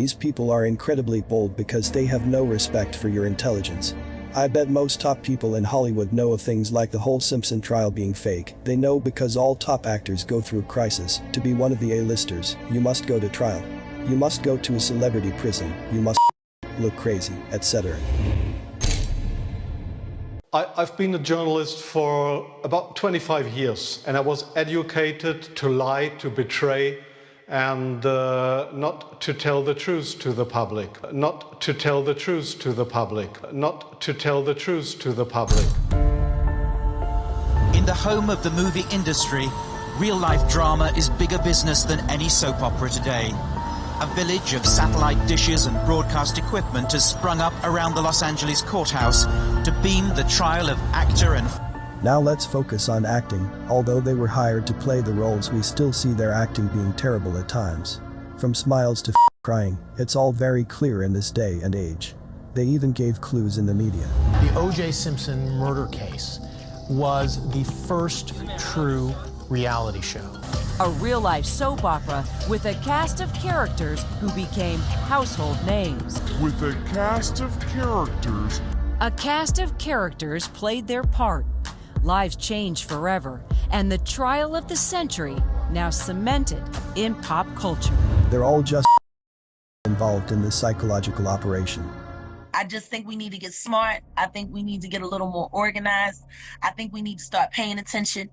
These people are incredibly bold because they have no respect for your intelligence. I bet most top people in Hollywood know of things like the whole Simpson trial being fake. They know because all top actors go through crisis. To be one of the A-listers, you must go to trial. You must go to a celebrity prison. You must look crazy, etc. I've been a journalist for about 25 years, and I was educated to lie, to betray, and not to tell the truth to the public. Not to tell the truth to the public. Not to tell the truth to the public. In the home of the movie industry, real-life drama is bigger business than any soap opera today. A village of satellite dishes and broadcast equipment has sprung up around the Los Angeles courthouse to beam the trial of actor and... Now let's focus on acting. Although they were hired to play the roles, we still see their acting being terrible at times. From smiles to crying, it's all very clear in this day and age. They even gave clues in the media. The O.J. Simpson murder case was the first true reality show. A real-life soap opera with a cast of characters who became household names. With a cast of characters. A cast of characters played their part. Lives changed forever, and the trial of the century now cemented in pop culture. They're all just involved in this psychological operation. I just think we need to get smart. I think we need to get a little more organized. I think we need to start paying attention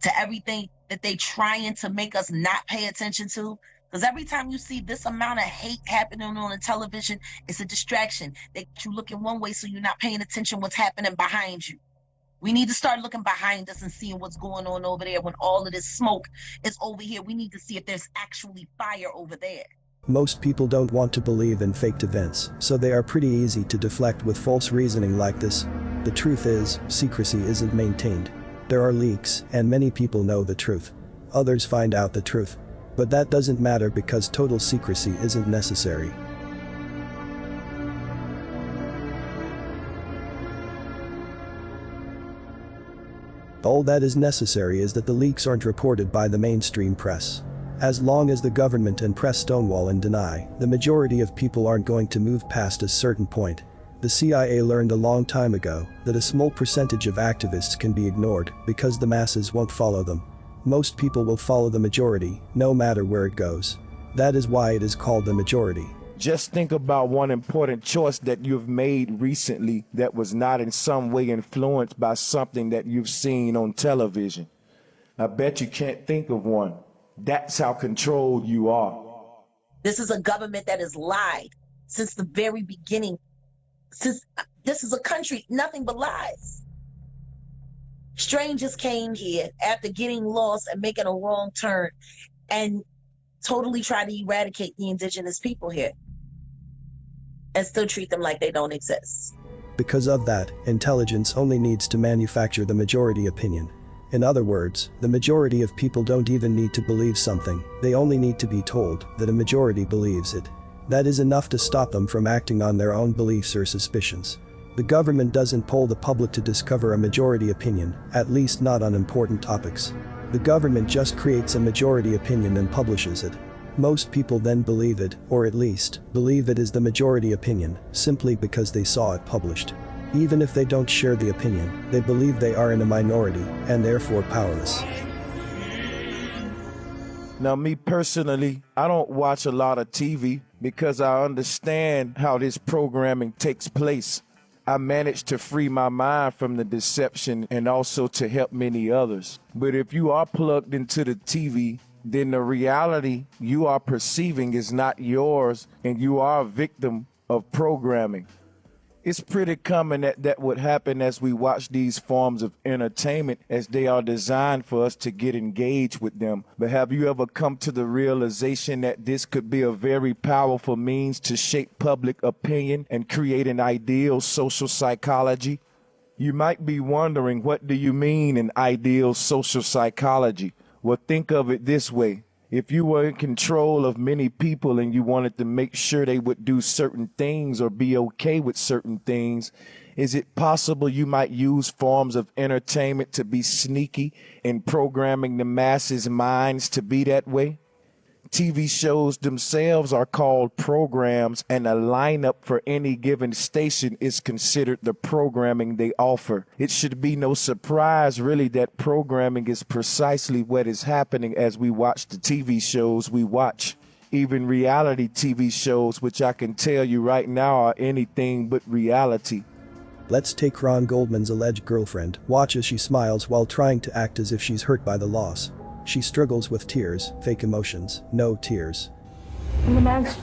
to everything that they trying to make us not pay attention to. Because every time you see this amount of hate happening on the television, it's a distraction. They get you looking one way so you're not paying attention what's happening behind you. We need to start looking behind us and seeing what's going on over there when all of this smoke is over here. We need to see if there's actually fire over there. Most people don't want to believe in faked events, so they are pretty easy to deflect with false reasoning like this. The truth is, secrecy isn't maintained. There are leaks, and many people know the truth. Others find out the truth. But that doesn't matter because total secrecy isn't necessary. All that is necessary is that the leaks aren't reported by the mainstream press. As long as the government and press stonewall and deny, the majority of people aren't going to move past a certain point. The CIA learned a long time ago that a small percentage of activists can be ignored because the masses won't follow them. Most people will follow the majority, no matter where it goes. That is why it is called the majority. Just think about one important choice that you've made recently that was not in some way influenced by something that you've seen on television. I bet you can't think of one. That's how controlled you are. This is a government that has lied since the very beginning. Since this is a country, nothing but lies. Strangers came here after getting lost and making a wrong turn and totally tried to eradicate the indigenous people here and still treat them like they don't exist. Because of that, intelligence only needs to manufacture the majority opinion. In other words, the majority of people don't even need to believe something, they only need to be told that a majority believes it. That is enough to stop them from acting on their own beliefs or suspicions. The government doesn't poll the public to discover a majority opinion, at least not on important topics. The government just creates a majority opinion and publishes it. Most people then believe it, or at least, believe it is the majority opinion, simply because they saw it published. Even if they don't share the opinion, they believe they are in a minority, and therefore powerless. Now, me personally, I don't watch a lot of TV because I understand how this programming takes place. I managed to free my mind from the deception and also to help many others. But if you are plugged into the TV, then the reality you are perceiving is not yours and you are a victim of programming. It's pretty common that would happen as we watch these forms of entertainment as they are designed for us to get engaged with them. But have you ever come to the realization that this could be a very powerful means to shape public opinion and create an ideal social psychology? You might be wondering, what do you mean an ideal social psychology? Well, think of it this way. If you were in control of many people and you wanted to make sure they would do certain things or be okay with certain things, is it possible you might use forms of entertainment to be sneaky in programming the masses' minds to be that way? TV shows themselves are called programs, and a lineup for any given station is considered the programming they offer. It should be no surprise, really, that programming is precisely what is happening as we watch the TV shows we watch. Even reality TV shows, which I can tell you right now are anything but reality. Let's take Ron Goldman's alleged girlfriend. Watch as she smiles while trying to act as if she's hurt by the loss. She struggles with tears, fake emotions, no tears. The next,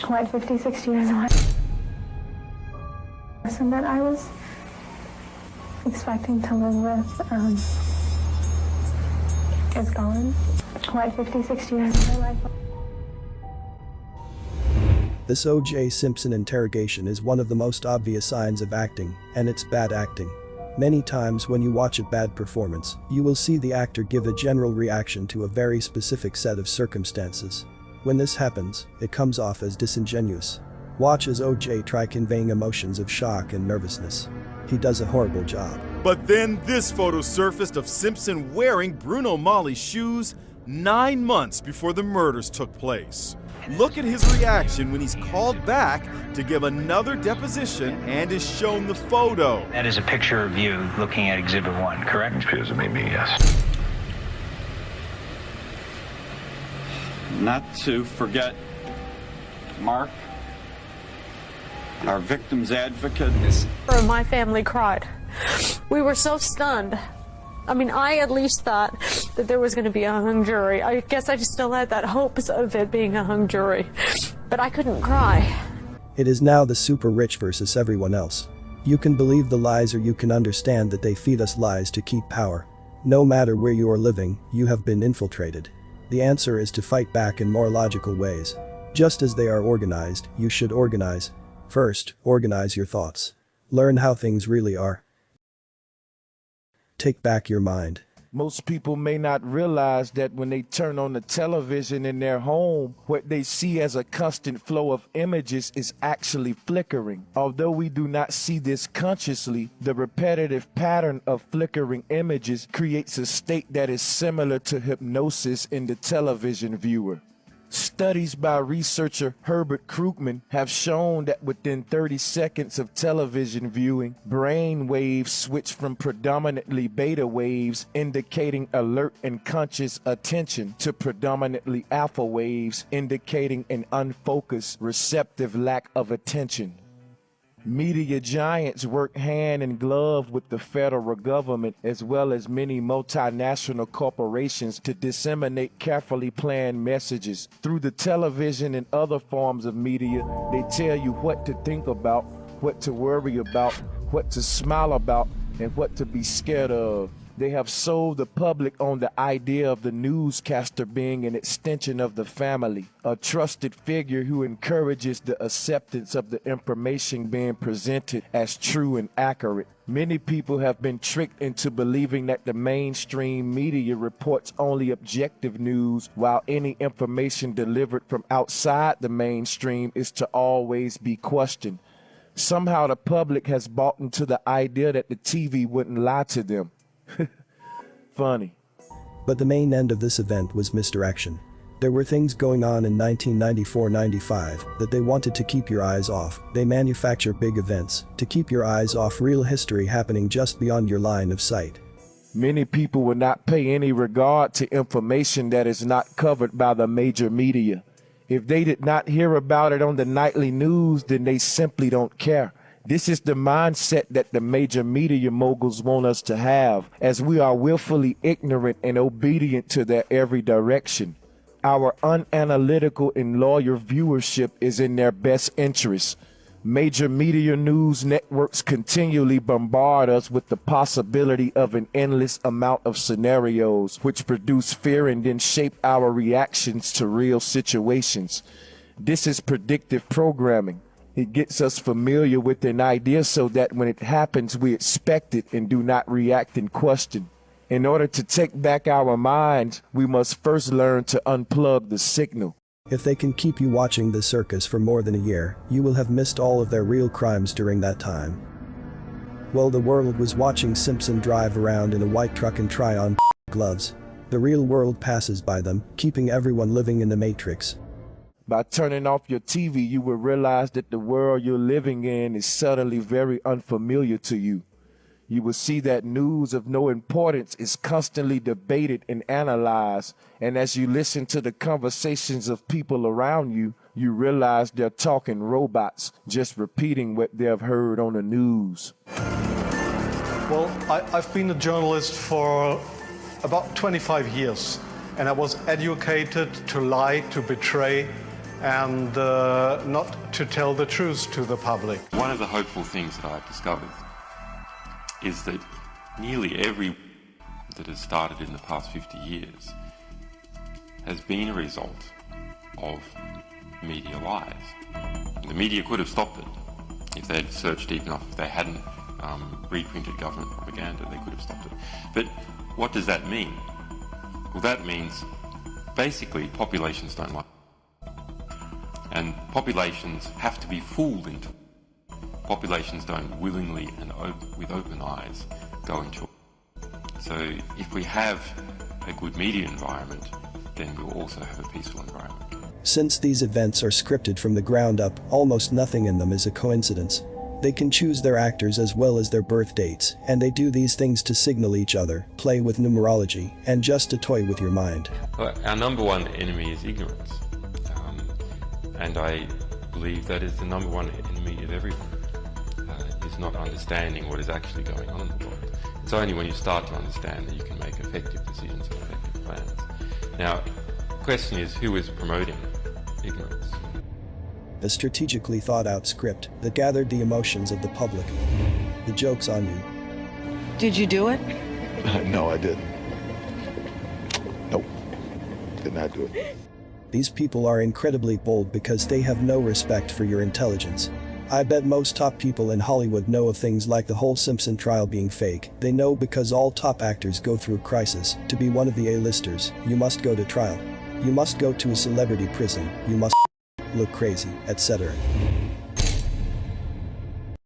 what, 50, 60 years old. The person that I was expecting to live with is gone. What, 50, 60 years of my life. This O.J. Simpson interrogation is one of the most obvious signs of acting, and it's bad acting. Many times when you watch a bad performance, you will see the actor give a general reaction to a very specific set of circumstances. When this happens, it comes off as disingenuous. Watch as O.J. try conveying emotions of shock and nervousness. He does a horrible job. But then this photo surfaced of Simpson wearing Bruno Mali's shoes 9 months before the murders took place. Look at his reaction when he's called back to give another deposition and is shown the photo. That is a picture of you looking at Exhibit 1, correct? It appears to be me, yes. Not to forget Mark, our victim's advocate. My family cried. We were so stunned. I mean, I at least thought that there was going to be a hung jury. I guess I just still had that hopes of it being a hung jury, but I couldn't cry. It is now the super rich versus everyone else. You can believe the lies or you can understand that they feed us lies to keep power. No matter where you are living, you have been infiltrated. The answer is to fight back in more logical ways. Just as they are organized, you should organize. First, organize your thoughts. Learn how things really are. Take back your mind. Most people may not realize that when they turn on the television in their home, what they see as a constant flow of images is actually flickering. Although we do not see this consciously, the repetitive pattern of flickering images creates a state that is similar to hypnosis in the television viewer. Studies by researcher Herbert Krugman have shown that within 30 seconds of television viewing, brain waves switch from predominantly beta waves indicating alert and conscious attention to predominantly alpha waves indicating an unfocused, receptive lack of attention. Media giants work hand in glove with the federal government as well as many multinational corporations to disseminate carefully planned messages. Through the television and other forms of media, they tell you what to think about, what to worry about, what to smile about, and what to be scared of. They have sold the public on the idea of the newscaster being an extension of the family, a trusted figure who encourages the acceptance of the information being presented as true and accurate. Many people have been tricked into believing that the mainstream media reports only objective news, while any information delivered from outside the mainstream is to always be questioned. Somehow the public has bought into the idea that the TV wouldn't lie to them. Funny. But the main end of this event was misdirection. There were things going on in 1994-95 that they wanted to keep your eyes off. They manufacture big events to keep your eyes off real history happening just beyond your line of sight. Many people will not pay any regard to information that is not covered by the major media. If they did not hear about it on the nightly news, then they simply don't care. This is the mindset that the major media moguls want us to have, as we are willfully ignorant and obedient to their every direction. Our unanalytical and loyal viewership is in their best interest. Major media news networks continually bombard us with the possibility of an endless amount of scenarios, which produce fear and then shape our reactions to real situations. This is predictive programming. It gets us familiar with an idea so that when it happens, we expect it and do not react and question. In order to take back our minds, we must first learn to unplug the signal. If they can keep you watching this circus for more than a year, you will have missed all of their real crimes during that time. Well, the world was watching Simpson drive around in a white truck and try on gloves. The real world passes by them, keeping everyone living in the matrix. By turning off your TV, you will realize that the world you're living in is suddenly very unfamiliar to you. You will see that news of no importance is constantly debated and analyzed, and as you listen to the conversations of people around you, you realize they're talking robots, just repeating what they've heard on the news. Well, I've been a journalist for about 25 years, and I was educated to lie, to betray, and not to tell the truth to the public. One of the hopeful things that I've discovered is that nearly every that has started in the past 50 years has been a result of media lies. The media could have stopped it if they'd searched deep enough. If they hadn't reprinted government propaganda, they could have stopped it. But what does that mean? Well, that means basically populations don't lie. And populations have to be fooled into it. Populations don't willingly and with open eyes go into it. So if we have a good media environment, then we'll also have a peaceful environment. Since these events are scripted from the ground up, almost nothing in them is a coincidence. They can choose their actors as well as their birth dates, and they do these things to signal each other, play with numerology, and just to toy with your mind. Well, our number one enemy is ignorance. And I believe that is the number one enemy of everyone, is not understanding what is actually going on in the world. It's only when you start to understand that you can make effective decisions and effective plans. Now, the question is, who is promoting ignorance? A strategically thought-out script that gathered the emotions of the public. The joke's on you. Did you do it? No, I didn't. Nope. Did not do it. These people are incredibly bold because they have no respect for your intelligence. I bet most top people in Hollywood know of things like the whole Simpson trial being fake. They know because all top actors go through crisis. To be one of the A-listers, you must go to trial. You must go to a celebrity prison. You must look crazy, etc.